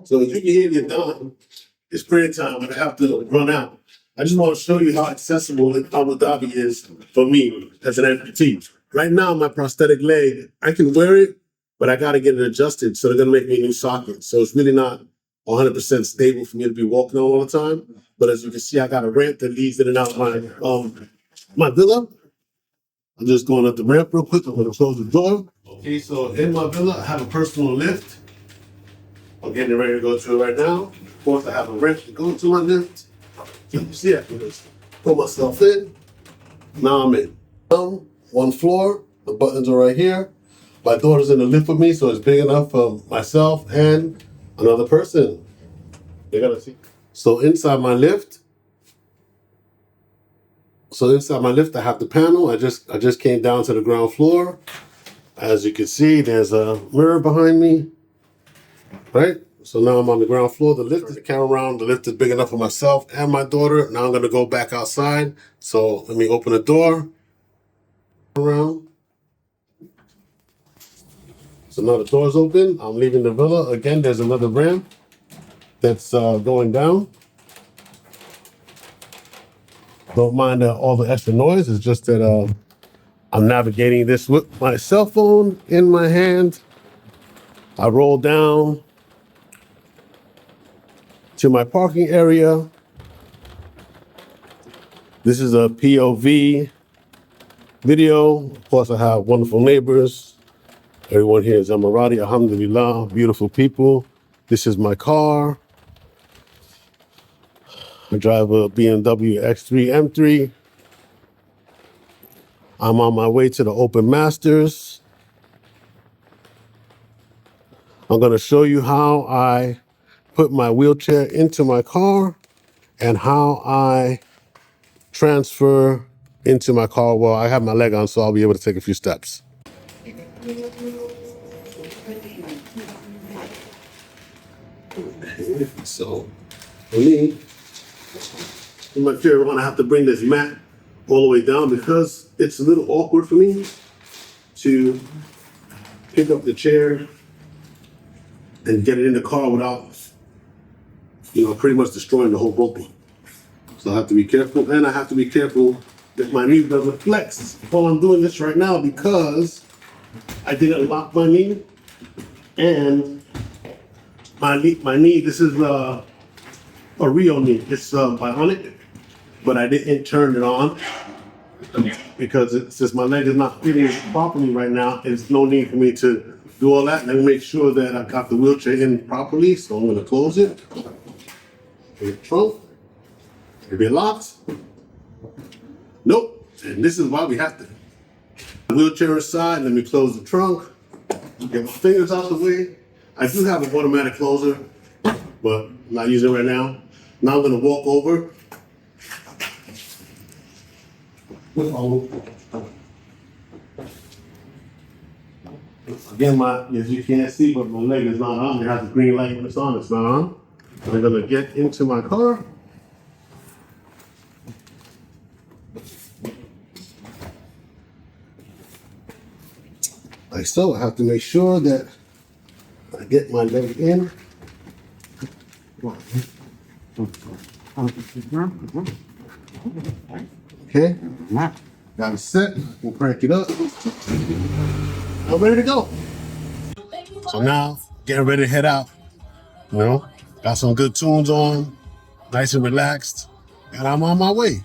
So as you can hear me done, it's prayer time and I have to run out. I just want to show you how accessible Abu Dhabi is for me as an amputee. Right now, my prosthetic leg, I can wear it, but I got to get it adjusted. So they're going to make me a new socket. So it's really not 100% stable for me to be walking on all the time. But as you can see, I got a ramp that leads in and out of my villa. I'm just going up the ramp real quick. I'm going to close the door. Okay, so in my villa, I have a personal lift. I'm getting ready to go to it right now. Of course, I have a ramp to go to my lift. You can see I can just put myself in. Now I'm in. One floor. The buttons are right here. My daughter's in the lift with me, so it's big enough for myself and another person. You're gonna see. So inside my lift, I have the panel. I just came down to the ground floor. As you can see, there's a mirror behind me. Right? So now I'm on the ground floor. The lift is the camera around. The lift is big enough for myself and my daughter. Now I'm gonna go back outside. So let me open the door. Around. So now the door's open. I'm leaving the villa. Again, there's another ramp that's going down. Don't mind all the extra noise. It's just that I'm navigating this with my cell phone in my hand. I roll down to my parking area. This is a POV video. Of course, I have wonderful neighbors. Everyone here is Emirati, alhamdulillah, beautiful people. This is my car. I drive a BMW X3 M3. I'm on my way to the Open Masters. I'm gonna show you how I put my wheelchair into my car and how I transfer into my car. Well, I have my leg on, so I'll be able to take a few steps. So, for me, in my chair, I'm gonna have to bring this mat all the way down because it's a little awkward for me to pick up the chair and get it in the car without, pretty much destroying the whole bumper. So I have to be careful, and I have to be careful that my knee doesn't flex while I'm doing this right now because I didn't lock my knee, and my knee, this is a real knee. It's bionic, but I didn't turn it on because since my leg is not fitting properly right now, there's no need for me to do all that. Let me make sure that I got the wheelchair in properly. So I'm gonna close it. The trunk. Maybe it locks. Nope. And this is why we have to. The wheelchair inside. Let me close the trunk. Get my fingers out the way. I do have an automatic closer, but I'm not using it right now. Now I'm gonna walk over. Again, as you can't see, but my leg is not on. It has a green light when it's on. It's not on. I'm gonna get into my car. Like so, I have to make sure that I get my leg in. Okay, got it set. We'll crank it up. I'm ready to go. So now, getting ready to head out. Got some good tunes on, nice and relaxed, and I'm on my way.